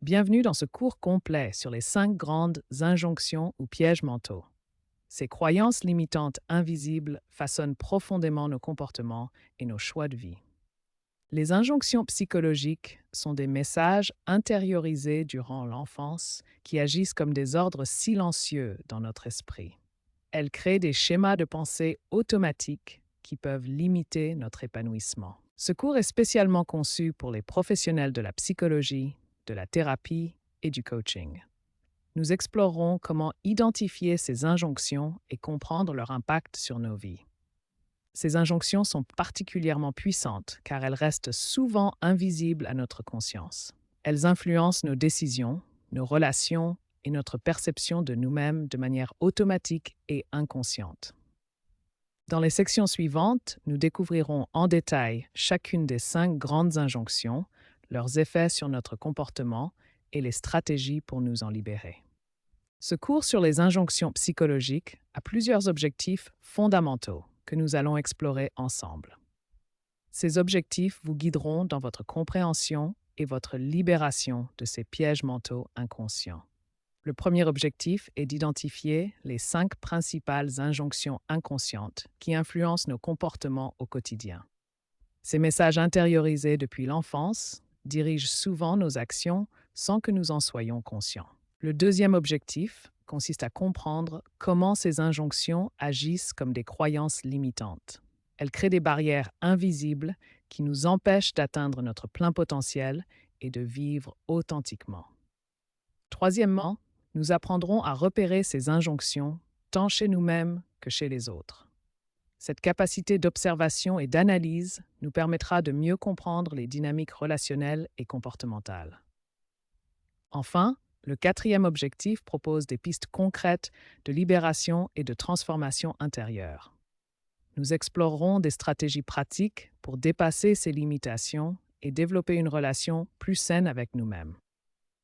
Bienvenue dans ce cours complet sur les 5 grandes injonctions ou pièges mentaux. Ces croyances limitantes invisibles façonnent profondément nos comportements et nos choix de vie. Les injonctions psychologiques sont des messages intériorisés durant l'enfance qui agissent comme des ordres silencieux dans notre esprit. Elles créent des schémas de pensée automatiques qui peuvent limiter notre épanouissement. Ce cours est spécialement conçu pour les professionnels de la psychologie, de la thérapie et du coaching. Nous explorerons comment identifier ces injonctions et comprendre leur impact sur nos vies. Ces injonctions sont particulièrement puissantes car elles restent souvent invisibles à notre conscience. Elles influencent nos décisions, nos relations et notre perception de nous-mêmes de manière automatique et inconsciente. Dans les sections suivantes, nous découvrirons en détail chacune des 5 grandes injonctions, leurs effets sur notre comportement et les stratégies pour nous en libérer. Ce cours sur les injonctions psychologiques a plusieurs objectifs fondamentaux que nous allons explorer ensemble. Ces objectifs vous guideront dans votre compréhension et votre libération de ces pièges mentaux inconscients. Le premier objectif est d'identifier les 5 principales injonctions inconscientes qui influencent nos comportements au quotidien. Ces messages intériorisés depuis l'enfance dirigent souvent nos actions sans que nous en soyons conscients. Le deuxième objectif consiste à comprendre comment ces injonctions agissent comme des croyances limitantes. Elles créent des barrières invisibles qui nous empêchent d'atteindre notre plein potentiel et de vivre authentiquement. Troisièmement, nous apprendrons à repérer ces injonctions tant chez nous-mêmes que chez les autres. Cette capacité d'observation et d'analyse nous permettra de mieux comprendre les dynamiques relationnelles et comportementales. Enfin, le quatrième objectif propose des pistes concrètes de libération et de transformation intérieure. Nous explorerons des stratégies pratiques pour dépasser ces limitations et développer une relation plus saine avec nous-mêmes.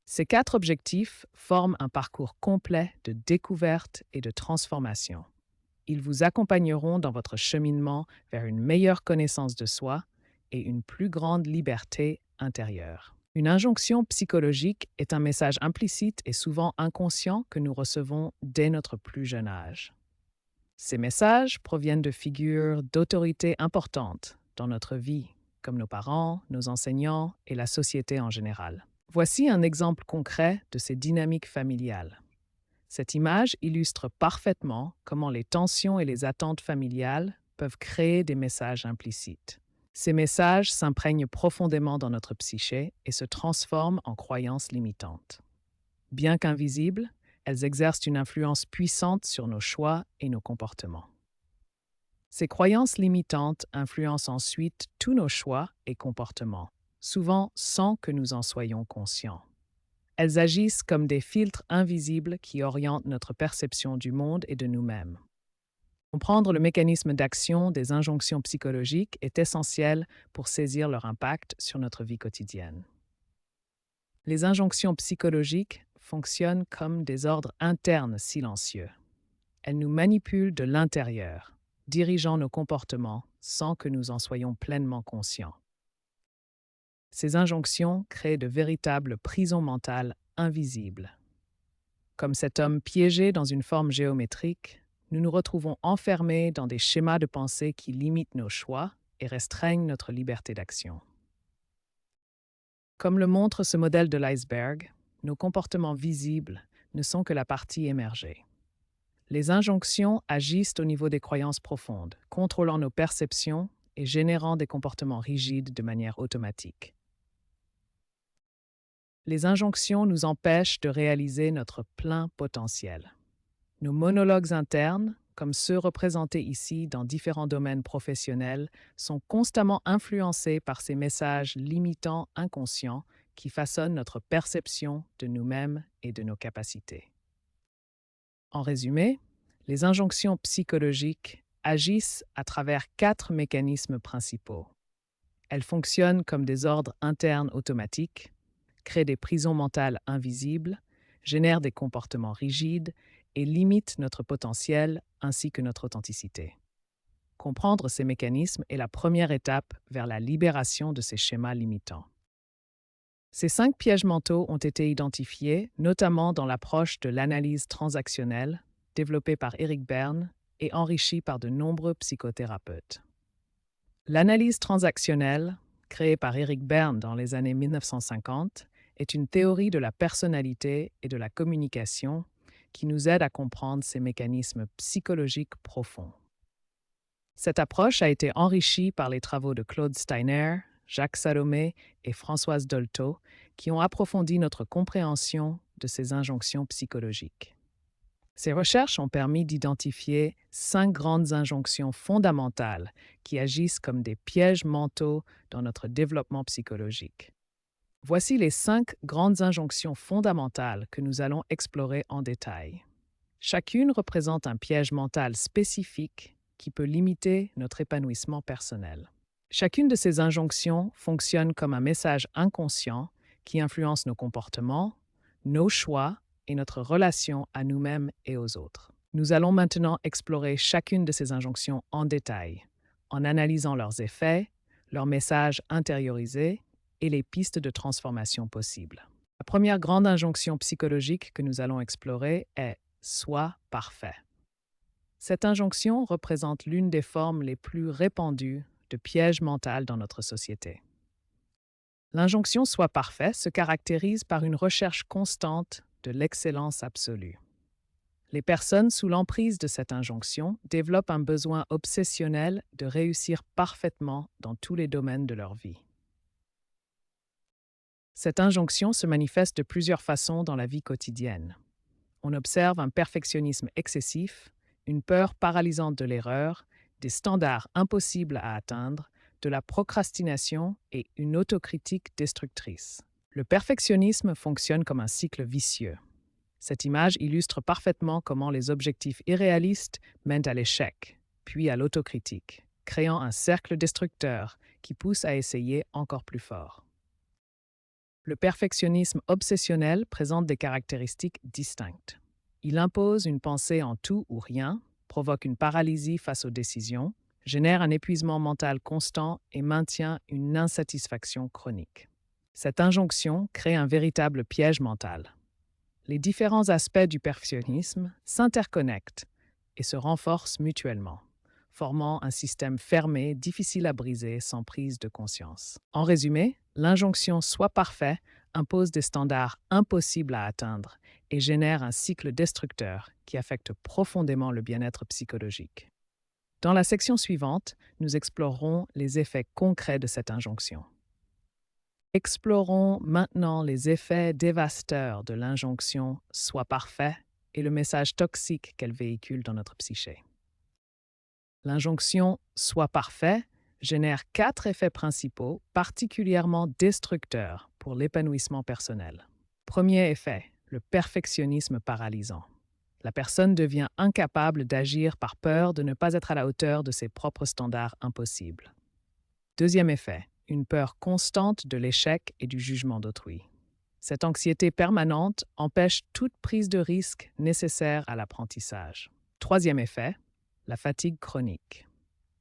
Ces 4 objectifs forment un parcours complet de découverte et de transformation. Ils vous accompagneront dans votre cheminement vers une meilleure connaissance de soi et une plus grande liberté intérieure. Une injonction psychologique est un message implicite et souvent inconscient que nous recevons dès notre plus jeune âge. Ces messages proviennent de figures d'autorité importantes dans notre vie, comme nos parents, nos enseignants et la société en général. Voici un exemple concret de ces dynamiques familiales. Cette image illustre parfaitement comment les tensions et les attentes familiales peuvent créer des messages implicites. Ces messages s'imprègnent profondément dans notre psyché et se transforment en croyances limitantes. Bien qu'invisibles, elles exercent une influence puissante sur nos choix et nos comportements. Ces croyances limitantes influencent ensuite tous nos choix et comportements, souvent sans que nous en soyons conscients. Elles agissent comme des filtres invisibles qui orientent notre perception du monde et de nous-mêmes. Comprendre le mécanisme d'action des injonctions psychologiques est essentiel pour saisir leur impact sur notre vie quotidienne. Les injonctions psychologiques fonctionnent comme des ordres internes silencieux. Elles nous manipulent de l'intérieur, dirigeant nos comportements sans que nous en soyons pleinement conscients. Ces injonctions créent de véritables prisons mentales invisibles. Comme cet homme piégé dans une forme géométrique, nous nous retrouvons enfermés dans des schémas de pensée qui limitent nos choix et restreignent notre liberté d'action. Comme le montre ce modèle de l'iceberg, nos comportements visibles ne sont que la partie émergée. Les injonctions agissent au niveau des croyances profondes, contrôlant nos perceptions et générant des comportements rigides de manière automatique. Les injonctions nous empêchent de réaliser notre plein potentiel. Nos monologues internes, comme ceux représentés ici dans différents domaines professionnels, sont constamment influencés par ces messages limitants inconscients qui façonnent notre perception de nous-mêmes et de nos capacités. En résumé, les injonctions psychologiques agissent à travers 4 mécanismes principaux. Elles fonctionnent comme des ordres internes automatiques, créent des prisons mentales invisibles, génèrent des comportements rigides et limitent notre potentiel ainsi que notre authenticité. Comprendre ces mécanismes est la première étape vers la libération de ces schémas limitants. Ces 5 pièges mentaux ont été identifiés, notamment dans l'approche de l'analyse transactionnelle, développée par Eric Berne et enrichie par de nombreux psychothérapeutes. L'analyse transactionnelle, créée par Eric Berne dans les années 1950, est une théorie de la personnalité et de la communication qui nous aide à comprendre ces mécanismes psychologiques profonds. Cette approche a été enrichie par les travaux de Claude Steiner, Jacques Salomé et Françoise Dolto, qui ont approfondi notre compréhension de ces injonctions psychologiques. Ces recherches ont permis d'identifier 5 grandes injonctions fondamentales qui agissent comme des pièges mentaux dans notre développement psychologique. Voici les 5 grandes injonctions fondamentales que nous allons explorer en détail. Chacune représente un piège mental spécifique qui peut limiter notre épanouissement personnel. Chacune de ces injonctions fonctionne comme un message inconscient qui influence nos comportements, nos choix et notre relation à nous-mêmes et aux autres. Nous allons maintenant explorer chacune de ces injonctions en détail, en analysant leurs effets, leurs messages intériorisés et les pistes de transformation possibles. La première grande injonction psychologique que nous allons explorer est « Sois parfait ». Cette injonction représente l'une des formes les plus répandues de piège mental dans notre société. L'injonction « Sois parfait » se caractérise par une recherche constante de l'excellence absolue. Les personnes sous l'emprise de cette injonction développent un besoin obsessionnel de réussir parfaitement dans tous les domaines de leur vie. Cette injonction se manifeste de plusieurs façons dans la vie quotidienne. On observe un perfectionnisme excessif, une peur paralysante de l'erreur, des standards impossibles à atteindre, de la procrastination et une autocritique destructrice. Le perfectionnisme fonctionne comme un cycle vicieux. Cette image illustre parfaitement comment les objectifs irréalistes mènent à l'échec, puis à l'autocritique, créant un cercle destructeur qui pousse à essayer encore plus fort. Le perfectionnisme obsessionnel présente des caractéristiques distinctes. Il impose une pensée en tout ou rien, provoque une paralysie face aux décisions, génère un épuisement mental constant et maintient une insatisfaction chronique. Cette injonction crée un véritable piège mental. Les différents aspects du perfectionnisme s'interconnectent et se renforcent mutuellement, formant un système fermé, difficile à briser sans prise de conscience. En résumé, l'injonction « Sois parfait » impose des standards impossibles à atteindre et génère un cycle destructeur qui affecte profondément le bien-être psychologique. Dans la section suivante, nous explorerons les effets concrets de cette injonction. Explorons maintenant les effets dévastateurs de l'injonction « Sois parfait » et le message toxique qu'elle véhicule dans notre psyché. L'injonction « Sois parfait » génère 4 effets principaux particulièrement destructeurs pour l'épanouissement personnel. Premier effet, le perfectionnisme paralysant. La personne devient incapable d'agir par peur de ne pas être à la hauteur de ses propres standards impossibles. Deuxième effet, une peur constante de l'échec et du jugement d'autrui. Cette anxiété permanente empêche toute prise de risque nécessaire à l'apprentissage. Troisième effet, la fatigue chronique.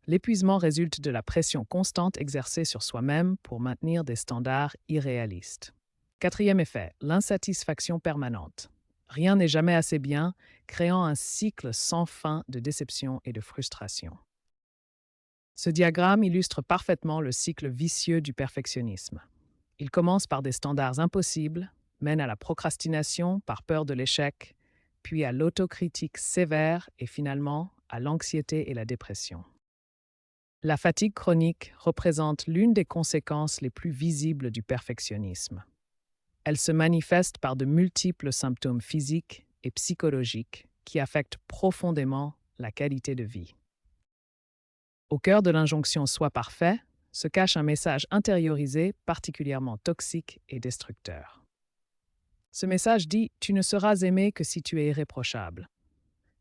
L'épuisement résulte de la pression constante exercée sur soi-même pour maintenir des standards irréalistes. Quatrième effet, l'insatisfaction permanente. Rien n'est jamais assez bien, créant un cycle sans fin de déception et de frustration. Ce diagramme illustre parfaitement le cycle vicieux du perfectionnisme. Il commence par des standards impossibles, mène à la procrastination par peur de l'échec, puis à l'autocritique sévère et finalement à l'anxiété et la dépression. La fatigue chronique représente l'une des conséquences les plus visibles du perfectionnisme. Elle se manifeste par de multiples symptômes physiques et psychologiques qui affectent profondément la qualité de vie. Au cœur de l'injonction « Sois parfait » se cache un message intériorisé particulièrement toxique et destructeur. Ce message dit « Tu ne seras aimé que si tu es irréprochable ».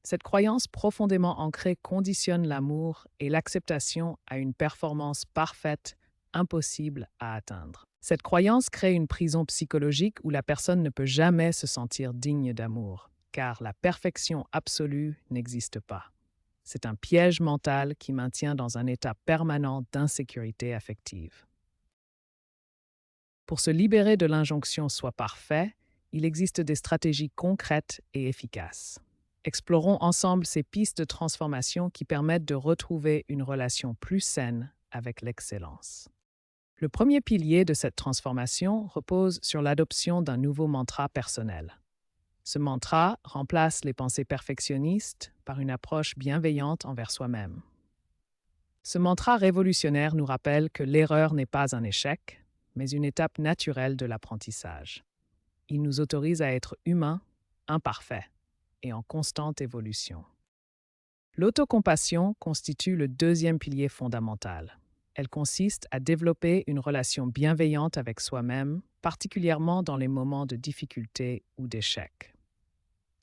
Cette croyance profondément ancrée conditionne l'amour et l'acceptation à une performance parfaite, impossible à atteindre. Cette croyance crée une prison psychologique où la personne ne peut jamais se sentir digne d'amour, car la perfection absolue n'existe pas. C'est un piège mental qui maintient dans un état permanent d'insécurité affective. Pour se libérer de l'injonction «sois parfait», il existe des stratégies concrètes et efficaces. Explorons ensemble ces pistes de transformation qui permettent de retrouver une relation plus saine avec l'excellence. Le premier pilier de cette transformation repose sur l'adoption d'un nouveau mantra personnel. Ce mantra remplace les pensées perfectionnistes par une approche bienveillante envers soi-même. Ce mantra révolutionnaire nous rappelle que l'erreur n'est pas un échec, mais une étape naturelle de l'apprentissage. Il nous autorise à être humains, imparfaits et en constante évolution. L'autocompassion constitue le deuxième pilier fondamental. Elle consiste à développer une relation bienveillante avec soi-même, particulièrement dans les moments de difficulté ou d'échec.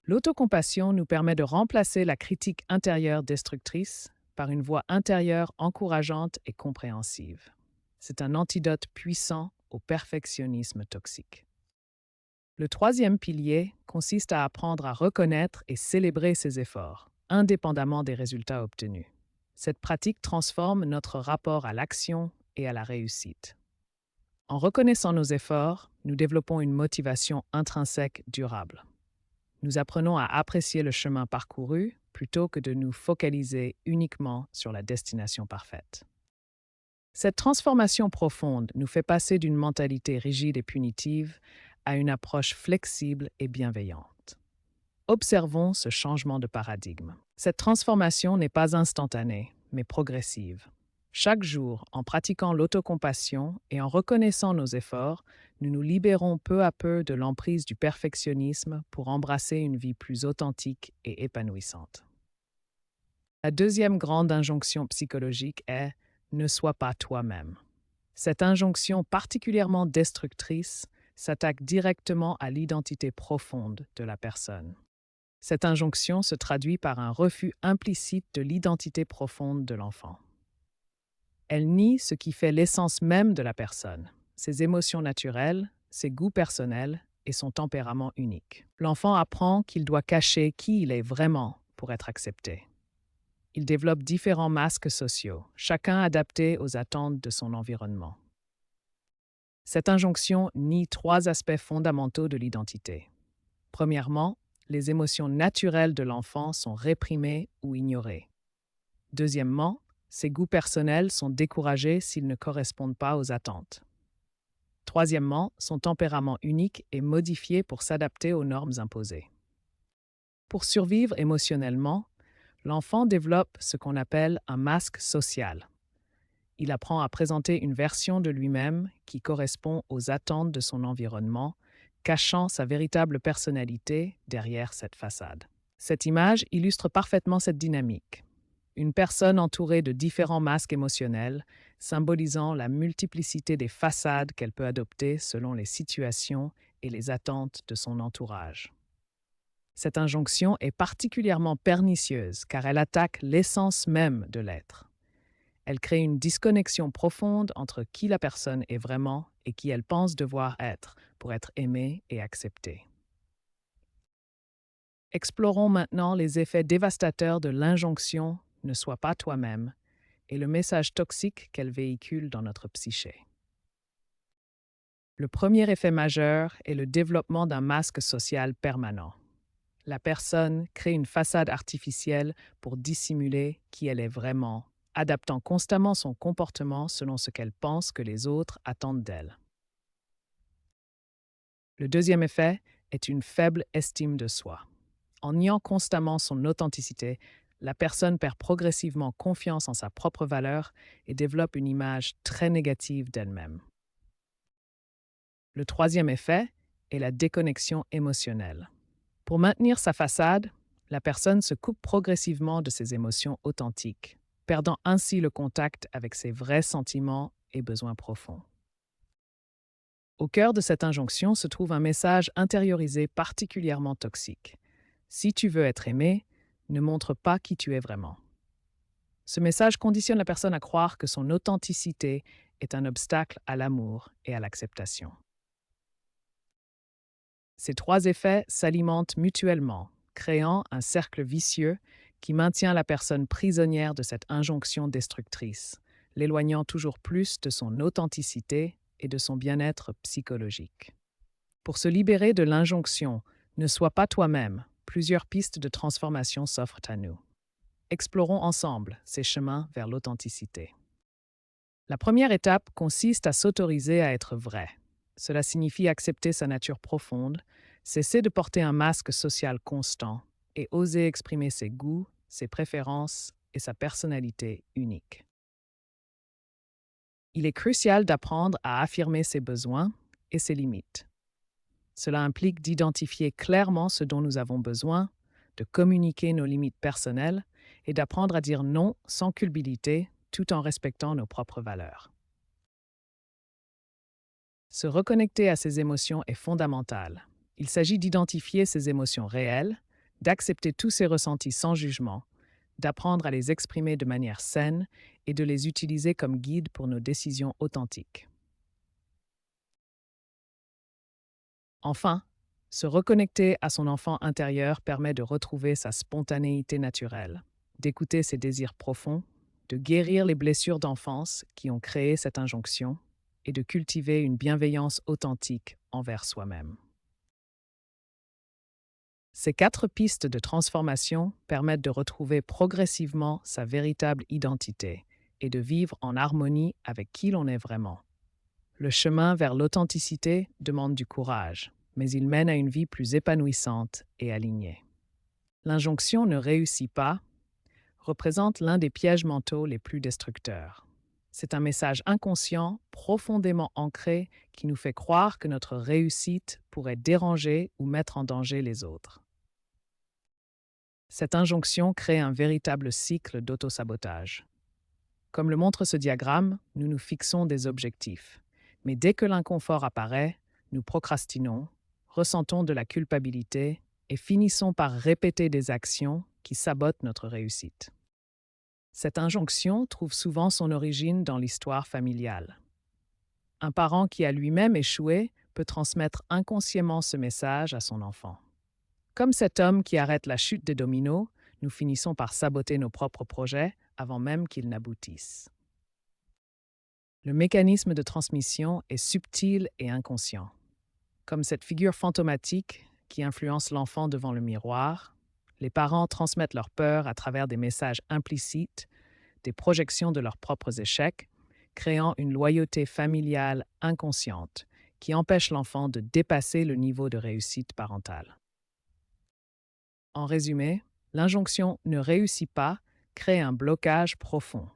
L'autocompassion nous permet de remplacer la critique intérieure destructrice par une voix intérieure encourageante et compréhensive. C'est un antidote puissant au perfectionnisme toxique. Le troisième pilier consiste à apprendre à reconnaître et célébrer ses efforts, indépendamment des résultats obtenus. Cette pratique transforme notre rapport à l'action et à la réussite. En reconnaissant nos efforts, nous développons une motivation intrinsèque durable. Nous apprenons à apprécier le chemin parcouru plutôt que de nous focaliser uniquement sur la destination parfaite. Cette transformation profonde nous fait passer d'une mentalité rigide et punitive à une approche flexible et bienveillante. Observons ce changement de paradigme. Cette transformation n'est pas instantanée, mais progressive. Chaque jour, en pratiquant l'autocompassion et en reconnaissant nos efforts, nous nous libérons peu à peu de l'emprise du perfectionnisme pour embrasser une vie plus authentique et épanouissante. La deuxième grande injonction psychologique est « ne sois pas toi-même ». Cette injonction particulièrement destructrice s'attaque directement à l'identité profonde de la personne. Cette injonction se traduit par un refus implicite de l'identité profonde de l'enfant. Elle nie ce qui fait l'essence même de la personne, ses émotions naturelles, ses goûts personnels et son tempérament unique. L'enfant apprend qu'il doit cacher qui il est vraiment pour être accepté. Il développe différents masques sociaux, chacun adapté aux attentes de son environnement. Cette injonction nie trois aspects fondamentaux de l'identité. Premièrement, les émotions naturelles de l'enfant sont réprimées ou ignorées. Deuxièmement, ses goûts personnels sont découragés s'ils ne correspondent pas aux attentes. Troisièmement, son tempérament unique est modifié pour s'adapter aux normes imposées. Pour survivre émotionnellement, l'enfant développe ce qu'on appelle un masque social. Il apprend à présenter une version de lui-même qui correspond aux attentes de son environnement, cachant sa véritable personnalité derrière cette façade. Cette image illustre parfaitement cette dynamique. Une personne entourée de différents masques émotionnels, symbolisant la multiplicité des façades qu'elle peut adopter selon les situations et les attentes de son entourage. Cette injonction est particulièrement pernicieuse car elle attaque l'essence même de l'être. Elle crée une disconnexion profonde entre qui la personne est vraiment et qui elle pense devoir être pour être aimée et acceptée. Explorons maintenant les effets dévastateurs de l'injonction « ne sois pas toi-même » et le message toxique qu'elle véhicule dans notre psyché. Le premier effet majeur est le développement d'un masque social permanent. La personne crée une façade artificielle pour dissimuler qui elle est vraiment, adaptant constamment son comportement selon ce qu'elle pense que les autres attendent d'elle. Le deuxième effet est une faible estime de soi. En niant constamment son authenticité, la personne perd progressivement confiance en sa propre valeur et développe une image très négative d'elle-même. Le troisième effet est la déconnexion émotionnelle. Pour maintenir sa façade, la personne se coupe progressivement de ses émotions authentiques, perdant ainsi le contact avec ses vrais sentiments et besoins profonds. Au cœur de cette injonction se trouve un message intériorisé particulièrement toxique. Si tu veux être aimé, ne montre pas qui tu es vraiment. Ce message conditionne la personne à croire que son authenticité est un obstacle à l'amour et à l'acceptation. Ces trois effets s'alimentent mutuellement, créant un cercle vicieux qui maintient la personne prisonnière de cette injonction destructrice, l'éloignant toujours plus de son authenticité et de son bien-être psychologique. Pour se libérer de l'injonction « ne sois pas toi-même », plusieurs pistes de transformation s'offrent à nous. Explorons ensemble ces chemins vers l'authenticité. La première étape consiste à s'autoriser à être vrai. Cela signifie accepter sa nature profonde, cesser de porter un masque social constant et oser exprimer ses goûts, ses préférences et sa personnalité unique. Il est crucial d'apprendre à affirmer ses besoins et ses limites. Cela implique d'identifier clairement ce dont nous avons besoin, de communiquer nos limites personnelles et d'apprendre à dire non sans culpabilité tout en respectant nos propres valeurs. Se reconnecter à ses émotions est fondamental. Il s'agit d'identifier ses émotions réelles, d'accepter tous ses ressentis sans jugement, d'apprendre à les exprimer de manière saine et de les utiliser comme guide pour nos décisions authentiques. Enfin, se reconnecter à son enfant intérieur permet de retrouver sa spontanéité naturelle, d'écouter ses désirs profonds, de guérir les blessures d'enfance qui ont créé cette injonction et de cultiver une bienveillance authentique envers soi-même. Ces 4 pistes de transformation permettent de retrouver progressivement sa véritable identité et de vivre en harmonie avec qui l'on est vraiment. Le chemin vers l'authenticité demande du courage, mais il mène à une vie plus épanouissante et alignée. L'injonction ne réussit pas représente l'un des pièges mentaux les plus destructeurs. C'est un message inconscient, profondément ancré, qui nous fait croire que notre réussite pourrait déranger ou mettre en danger les autres. Cette injonction crée un véritable cycle d'autosabotage. Comme le montre ce diagramme, nous nous fixons des objectifs. Mais dès que l'inconfort apparaît, nous procrastinons, ressentons de la culpabilité et finissons par répéter des actions qui sabotent notre réussite. Cette injonction trouve souvent son origine dans l'histoire familiale. Un parent qui a lui-même échoué peut transmettre inconsciemment ce message à son enfant. Comme cet homme qui arrête la chute des dominos, nous finissons par saboter nos propres projets avant même qu'ils n'aboutissent. Le mécanisme de transmission est subtil et inconscient. Comme cette figure fantomatique qui influence l'enfant devant le miroir, les parents transmettent leur peur à travers des messages implicites, des projections de leurs propres échecs, créant une loyauté familiale inconsciente qui empêche l'enfant de dépasser le niveau de réussite parentale. En résumé, l'injonction « ne réussit pas » crée un blocage profond,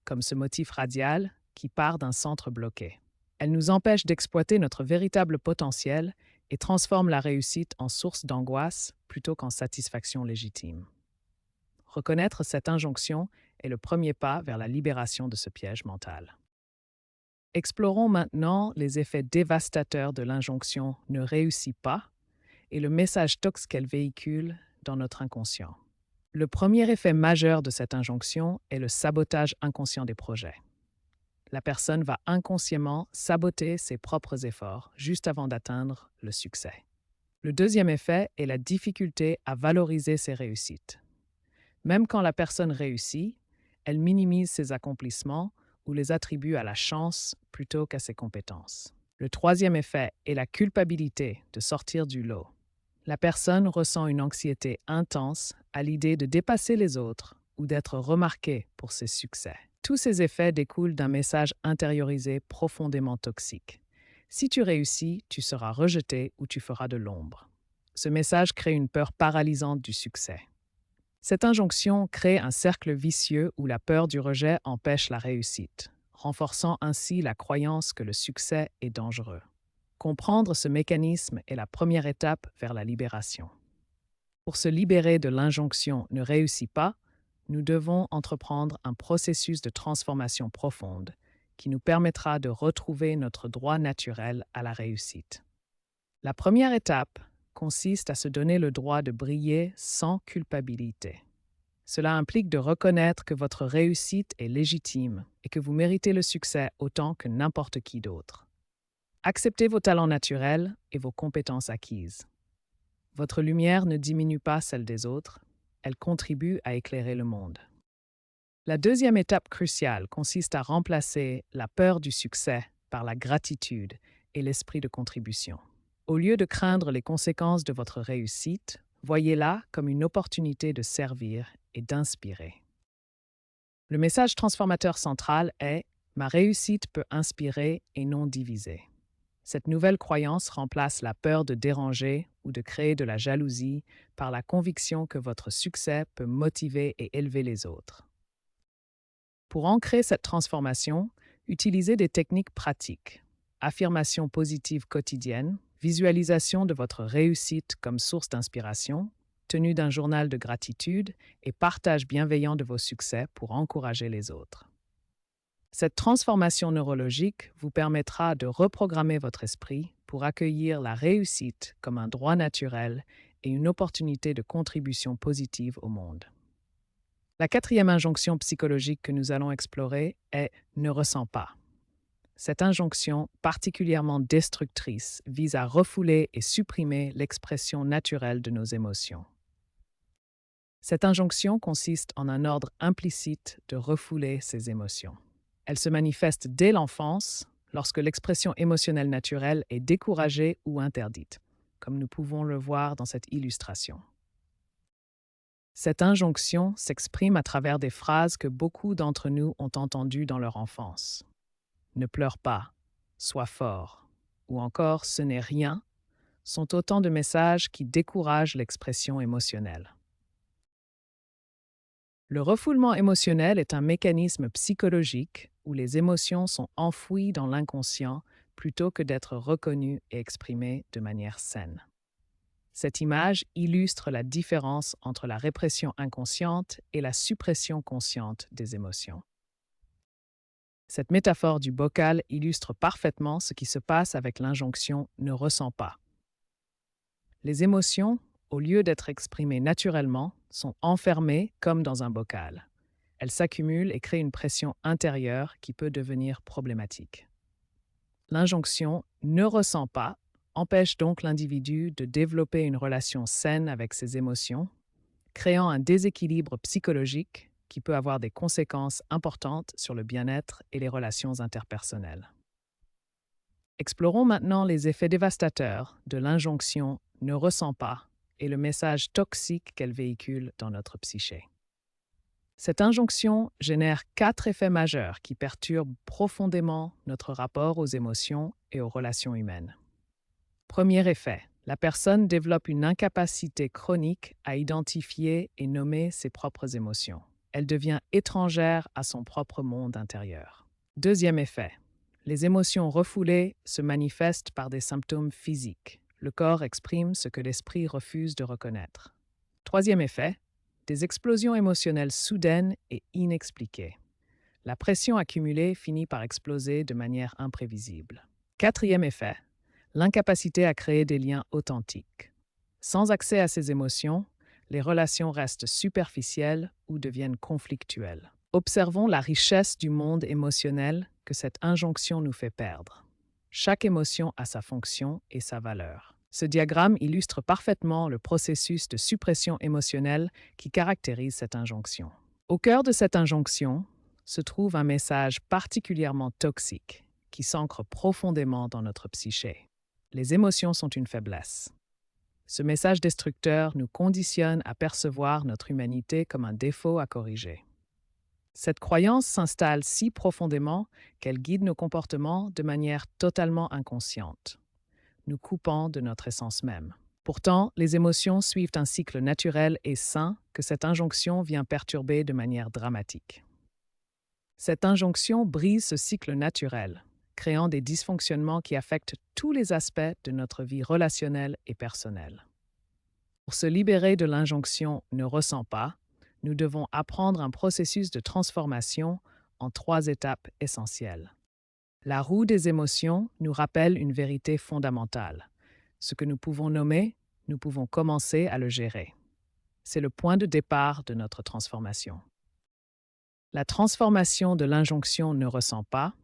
comme ce motif radial qui part d'un centre bloqué. Elle nous empêche d'exploiter notre véritable potentiel et transforme la réussite en source d'angoisse plutôt qu'en satisfaction légitime. Reconnaître cette injonction est le premier pas vers la libération de ce piège mental. Explorons maintenant les effets dévastateurs de l'injonction « ne réussit pas » et le message toxique qu'elle véhicule dans notre inconscient. Le premier effet majeur de cette injonction est le sabotage inconscient des projets. La personne va inconsciemment saboter ses propres efforts juste avant d'atteindre le succès. Le deuxième effet est la difficulté à valoriser ses réussites. Même quand la personne réussit, elle minimise ses accomplissements ou les attribue à la chance plutôt qu'à ses compétences. Le troisième effet est la culpabilité de sortir du lot. La personne ressent une anxiété intense à l'idée de dépasser les autres ou d'être remarquée pour ses succès. Tous ces effets découlent d'un message intériorisé profondément toxique. Si tu réussis, tu seras rejeté ou tu feras de l'ombre. Ce message crée une peur paralysante du succès. Cette injonction crée un cercle vicieux où la peur du rejet empêche la réussite, renforçant ainsi la croyance que le succès est dangereux. Comprendre ce mécanisme est la première étape vers la libération. Pour se libérer de l'injonction « ne réussit pas », nous devons entreprendre un processus de transformation profonde qui nous permettra de retrouver notre droit naturel à la réussite. La première étape consiste à se donner le droit de briller sans culpabilité. Cela implique de reconnaître que votre réussite est légitime et que vous méritez le succès autant que n'importe qui d'autre. Acceptez vos talents naturels et vos compétences acquises. Votre lumière ne diminue pas celle des autres, elle contribue à éclairer le monde. La deuxième étape cruciale consiste à remplacer la peur du succès par la gratitude et l'esprit de contribution. Au lieu de craindre les conséquences de votre réussite, voyez-la comme une opportunité de servir et d'inspirer. Le message transformateur central est « Ma réussite peut inspirer et non diviser ». Cette nouvelle croyance remplace la peur de déranger ou de créer de la jalousie par la conviction que votre succès peut motiver et élever les autres. Pour ancrer cette transformation, utilisez des techniques pratiques. Affirmation positive quotidienne, visualisation de votre réussite comme source d'inspiration, tenue d'un journal de gratitude et partage bienveillant de vos succès pour encourager les autres. Cette transformation neurologique vous permettra de reprogrammer votre esprit pour accueillir la réussite comme un droit naturel et une opportunité de contribution positive au monde. La quatrième injonction psychologique que nous allons explorer est « ne ressens pas ». Cette injonction, particulièrement destructrice, vise à refouler et supprimer l'expression naturelle de nos émotions. Cette injonction consiste en un ordre implicite de refouler ces émotions. Elle se manifeste dès l'enfance, lorsque l'expression émotionnelle naturelle est découragée ou interdite, comme nous pouvons le voir dans cette illustration. Cette injonction s'exprime à travers des phrases que beaucoup d'entre nous ont entendues dans leur enfance. Ne pleure pas, sois fort, ou encore ce n'est rien, sont autant de messages qui découragent l'expression émotionnelle. Le refoulement émotionnel est un mécanisme psychologique où les émotions sont enfouies dans l'inconscient plutôt que d'être reconnues et exprimées de manière saine. Cette image illustre la différence entre la répression inconsciente et la suppression consciente des émotions. Cette métaphore du bocal illustre parfaitement ce qui se passe avec l'injonction « ne ressens pas ». Les émotions, au lieu d'être exprimées naturellement, sont enfermées comme dans un bocal. Elles s'accumulent et créent une pression intérieure qui peut devenir problématique. L'injonction « ne ressens pas » empêche donc l'individu de développer une relation saine avec ses émotions, créant un déséquilibre psychologique qui peut avoir des conséquences importantes sur le bien-être et les relations interpersonnelles. Explorons maintenant les effets dévastateurs de l'injonction « ne ressens pas » et le message toxique qu'elle véhicule dans notre psyché. Cette injonction génère 4 effets majeurs qui perturbent profondément notre rapport aux émotions et aux relations humaines. Premier effet, la personne développe une incapacité chronique à identifier et nommer ses propres émotions. Elle devient étrangère à son propre monde intérieur. Deuxième effet, les émotions refoulées se manifestent par des symptômes physiques. Le corps exprime ce que l'esprit refuse de reconnaître. Troisième effet, des explosions émotionnelles soudaines et inexpliquées. La pression accumulée finit par exploser de manière imprévisible. Quatrième effet, l'incapacité à créer des liens authentiques. Sans accès à ces émotions, les relations restent superficielles ou deviennent conflictuelles. Observons la richesse du monde émotionnel que cette injonction nous fait perdre. Chaque émotion a sa fonction et sa valeur. Ce diagramme illustre parfaitement le processus de suppression émotionnelle qui caractérise cette injonction. Au cœur de cette injonction se trouve un message particulièrement toxique qui s'ancre profondément dans notre psyché. Les émotions sont une faiblesse. Ce message destructeur nous conditionne à percevoir notre humanité comme un défaut à corriger. Cette croyance s'installe si profondément qu'elle guide nos comportements de manière totalement inconsciente, nous coupant de notre essence même. Pourtant, les émotions suivent un cycle naturel et sain que cette injonction vient perturber de manière dramatique. Cette injonction brise ce cycle naturel, créant des dysfonctionnements qui affectent tous les aspects de notre vie relationnelle et personnelle. Pour se libérer de l'injonction « ne ressens pas », nous devons apprendre un processus de transformation en 3 étapes essentielles. La roue des émotions nous rappelle une vérité fondamentale. Ce que nous pouvons nommer, nous pouvons commencer à le gérer. C'est le point de départ de notre transformation. La transformation de l'injonction « ne ressens pas »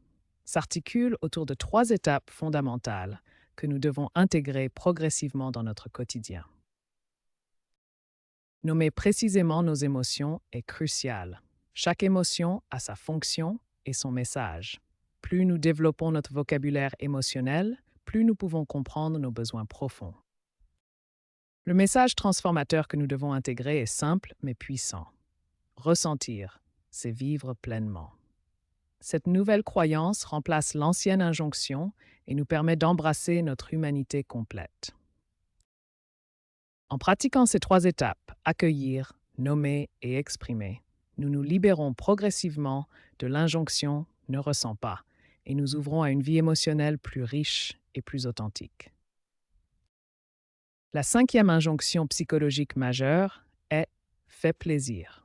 s'articule autour de 3 étapes fondamentales que nous devons intégrer progressivement dans notre quotidien. Nommer précisément nos émotions est crucial. Chaque émotion a sa fonction et son message. Plus nous développons notre vocabulaire émotionnel, plus nous pouvons comprendre nos besoins profonds. Le message transformateur que nous devons intégrer est simple mais puissant. Ressentir, c'est vivre pleinement. Cette nouvelle croyance remplace l'ancienne injonction et nous permet d'embrasser notre humanité complète. En pratiquant ces 3 étapes, accueillir, nommer et exprimer, nous nous libérons progressivement de l'injonction « ne ressens pas » et nous ouvrons à une vie émotionnelle plus riche et plus authentique. La 5e injonction psychologique majeure est « fais plaisir ».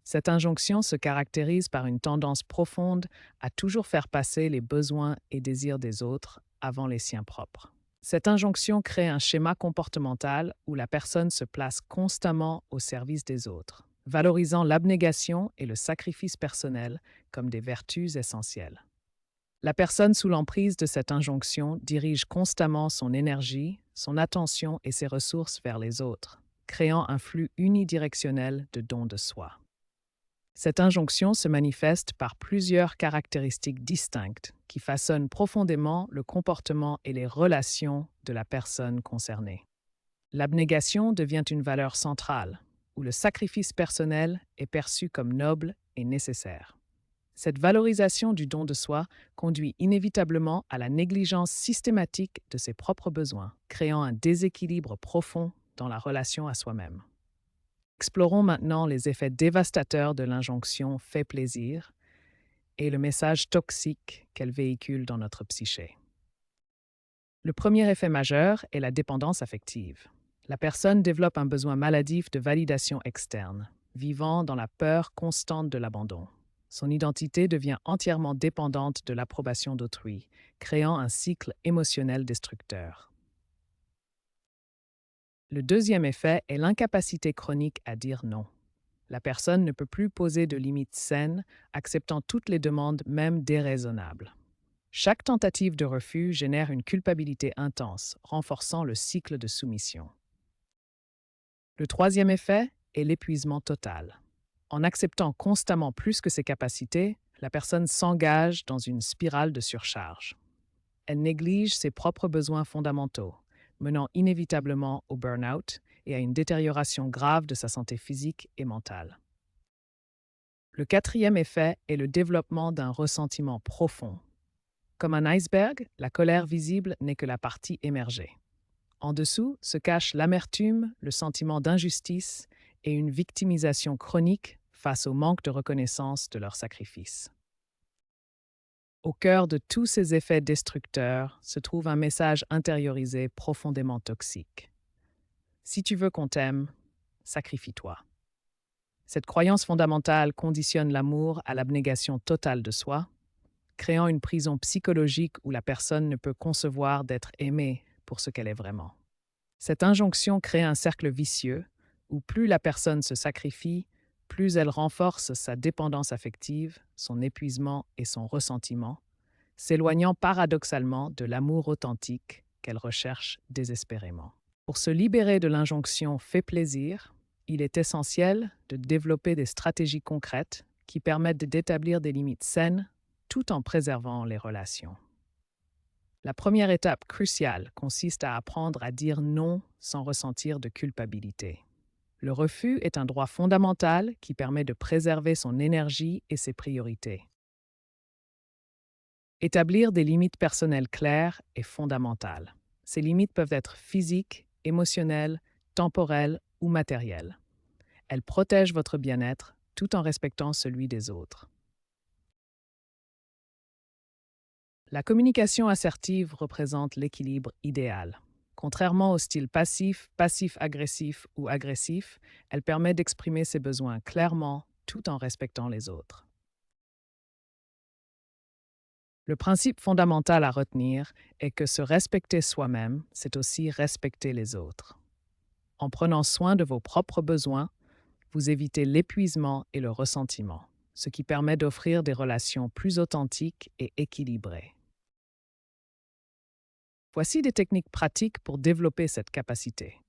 Cette injonction se caractérise par une tendance profonde à toujours faire passer les besoins et désirs des autres avant les siens propres. Cette injonction crée un schéma comportemental où la personne se place constamment au service des autres, valorisant l'abnégation et le sacrifice personnel comme des vertus essentielles. La personne sous l'emprise de cette injonction dirige constamment son énergie, son attention et ses ressources vers les autres, créant un flux unidirectionnel de don de soi. Cette injonction se manifeste par plusieurs caractéristiques distinctes qui façonnent profondément le comportement et les relations de la personne concernée. L'abnégation devient une valeur centrale, où le sacrifice personnel est perçu comme noble et nécessaire. Cette valorisation du don de soi conduit inévitablement à la négligence systématique de ses propres besoins, créant un déséquilibre profond dans la relation à soi-même. Explorons maintenant les effets dévastateurs de l'injonction « fais plaisir » et le message toxique qu'elle véhicule dans notre psyché. Le premier effet majeur est la dépendance affective. La personne développe un besoin maladif de validation externe, vivant dans la peur constante de l'abandon. Son identité devient entièrement dépendante de l'approbation d'autrui, créant un cycle émotionnel destructeur. Le deuxième effet est l'incapacité chronique à dire non. La personne ne peut plus poser de limites saines, acceptant toutes les demandes, même déraisonnables. Chaque tentative de refus génère une culpabilité intense, renforçant le cycle de soumission. Le troisième effet est l'épuisement total. En acceptant constamment plus que ses capacités, la personne s'engage dans une spirale de surcharge. Elle néglige ses propres besoins fondamentaux, menant inévitablement au burn-out et à une détérioration grave de sa santé physique et mentale. Le quatrième effet est le développement d'un ressentiment profond. Comme un iceberg, la colère visible n'est que la partie émergée. En dessous se cache l'amertume, le sentiment d'injustice et une victimisation chronique face au manque de reconnaissance de leur sacrifice. Au cœur de tous ces effets destructeurs se trouve un message intériorisé profondément toxique. Si tu veux qu'on t'aime, sacrifie-toi. Cette croyance fondamentale conditionne l'amour à l'abnégation totale de soi, créant une prison psychologique où la personne ne peut concevoir d'être aimée pour ce qu'elle est vraiment. Cette injonction crée un cercle vicieux où plus la personne se sacrifie, plus elle renforce sa dépendance affective, son épuisement et son ressentiment, s'éloignant paradoxalement de l'amour authentique qu'elle recherche désespérément. Pour se libérer de l'injonction « fais plaisir », il est essentiel de développer des stratégies concrètes qui permettent d'établir des limites saines tout en préservant les relations. La première étape cruciale consiste à apprendre à dire non sans ressentir de culpabilité. Le refus est un droit fondamental qui permet de préserver son énergie et ses priorités. Établir des limites personnelles claires est fondamental. Ces limites peuvent être physiques, émotionnelles, temporelles ou matérielles. Elles protègent votre bien-être tout en respectant celui des autres. La communication assertive représente l'équilibre idéal. Contrairement au style passif, passif-agressif ou agressif, elle permet d'exprimer ses besoins clairement tout en respectant les autres. Le principe fondamental à retenir est que se respecter soi-même, c'est aussi respecter les autres. En prenant soin de vos propres besoins, vous évitez l'épuisement et le ressentiment, ce qui permet d'offrir des relations plus authentiques et équilibrées. Voici des techniques pratiques pour développer cette capacité.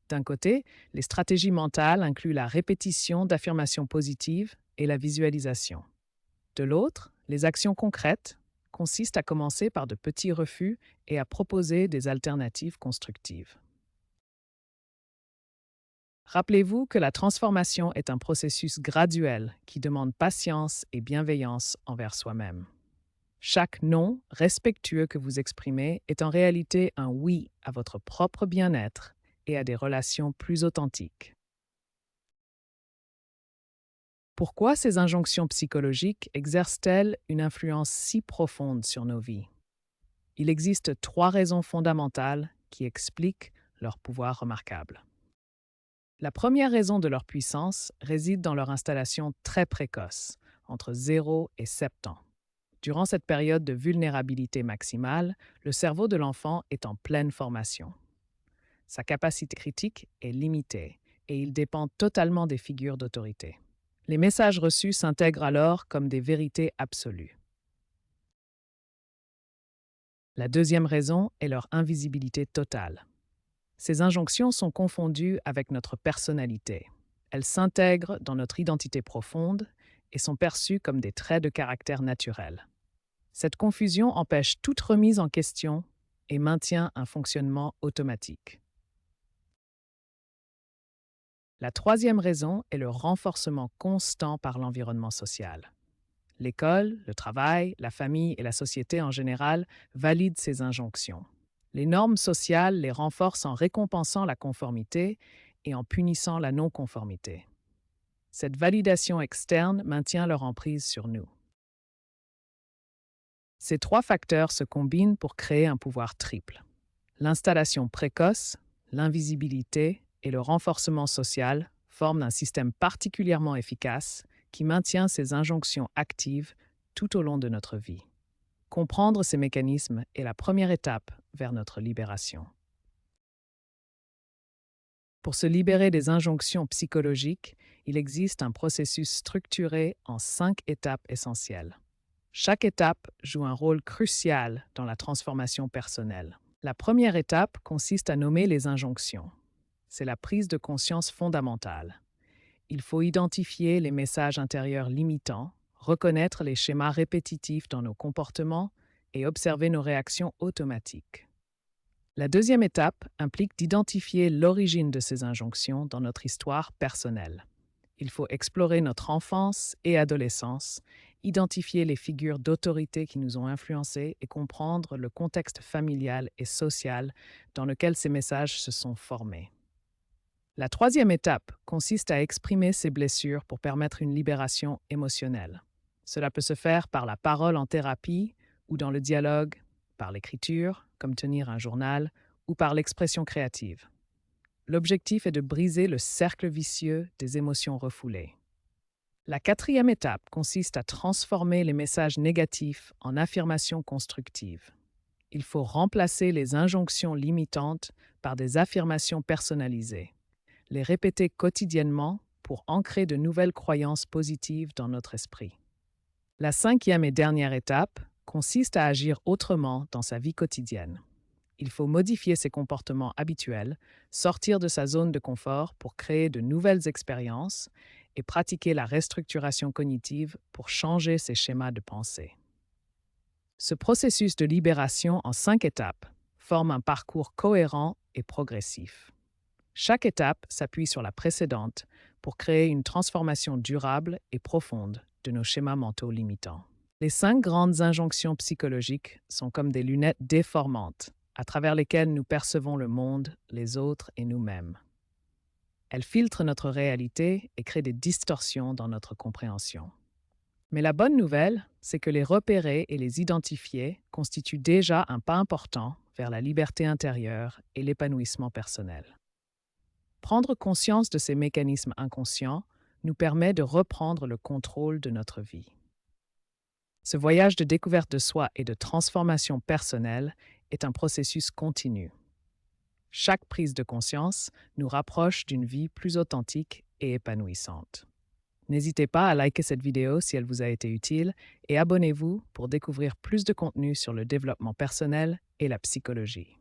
D'un côté, les stratégies mentales incluent la répétition d'affirmations positives et la visualisation. De l'autre, les actions concrètes, consiste à commencer par de petits refus et à proposer des alternatives constructives. Rappelez-vous que la transformation est un processus graduel qui demande patience et bienveillance envers soi-même. Chaque non respectueux que vous exprimez est en réalité un oui à votre propre bien-être et à des relations plus authentiques. Pourquoi ces injonctions psychologiques exercent-elles une influence si profonde sur nos vies? Il existe 3 raisons fondamentales qui expliquent leur pouvoir remarquable. La première raison de leur puissance réside dans leur installation très précoce, entre 0 et 7 ans. Durant cette période de vulnérabilité maximale, le cerveau de l'enfant est en pleine formation. Sa capacité critique est limitée et il dépend totalement des figures d'autorité. Les messages reçus s'intègrent alors comme des vérités absolues. La deuxième raison est leur invisibilité totale. Ces injonctions sont confondues avec notre personnalité. Elles s'intègrent dans notre identité profonde et sont perçues comme des traits de caractère naturels. Cette confusion empêche toute remise en question et maintient un fonctionnement automatique. La troisième raison est le renforcement constant par l'environnement social. L'école, le travail, la famille et la société en général valident ces injonctions. Les normes sociales les renforcent en récompensant la conformité et en punissant la non-conformité. Cette validation externe maintient leur emprise sur nous. Ces 3 facteurs se combinent pour créer un pouvoir triple. L'installation précoce, l'invisibilité et le renforcement social forment un système particulièrement efficace qui maintient ces injonctions actives tout au long de notre vie. Comprendre ces mécanismes est la première étape vers notre libération. Pour se libérer des injonctions psychologiques, il existe un processus structuré en 5 étapes essentielles. Chaque étape joue un rôle crucial dans la transformation personnelle. La première étape consiste à nommer les injonctions. C'est la prise de conscience fondamentale. Il faut identifier les messages intérieurs limitants, reconnaître les schémas répétitifs dans nos comportements et observer nos réactions automatiques. La deuxième étape implique d'identifier l'origine de ces injonctions dans notre histoire personnelle. Il faut explorer notre enfance et adolescence, identifier les figures d'autorité qui nous ont influencés et comprendre le contexte familial et social dans lequel ces messages se sont formés. La troisième étape consiste à exprimer ces blessures pour permettre une libération émotionnelle. Cela peut se faire par la parole en thérapie ou dans le dialogue, par l'écriture, comme tenir un journal, ou par l'expression créative. L'objectif est de briser le cercle vicieux des émotions refoulées. La quatrième étape consiste à transformer les messages négatifs en affirmations constructives. Il faut remplacer les injonctions limitantes par des affirmations personnalisées, les répéter quotidiennement pour ancrer de nouvelles croyances positives dans notre esprit. La cinquième et dernière étape consiste à agir autrement dans sa vie quotidienne. Il faut modifier ses comportements habituels, sortir de sa zone de confort pour créer de nouvelles expériences et pratiquer la restructuration cognitive pour changer ses schémas de pensée. Ce processus de libération en 5 étapes forme un parcours cohérent et progressif. Chaque étape s'appuie sur la précédente pour créer une transformation durable et profonde de nos schémas mentaux limitants. Les 5 grandes injonctions psychologiques sont comme des lunettes déformantes à travers lesquelles nous percevons le monde, les autres et nous-mêmes. Elles filtrent notre réalité et créent des distorsions dans notre compréhension. Mais la bonne nouvelle, c'est que les repérer et les identifier constitue déjà un pas important vers la liberté intérieure et l'épanouissement personnel. Prendre conscience de ces mécanismes inconscients nous permet de reprendre le contrôle de notre vie. Ce voyage de découverte de soi et de transformation personnelle est un processus continu. Chaque prise de conscience nous rapproche d'une vie plus authentique et épanouissante. N'hésitez pas à liker cette vidéo si elle vous a été utile et abonnez-vous pour découvrir plus de contenu sur le développement personnel et la psychologie.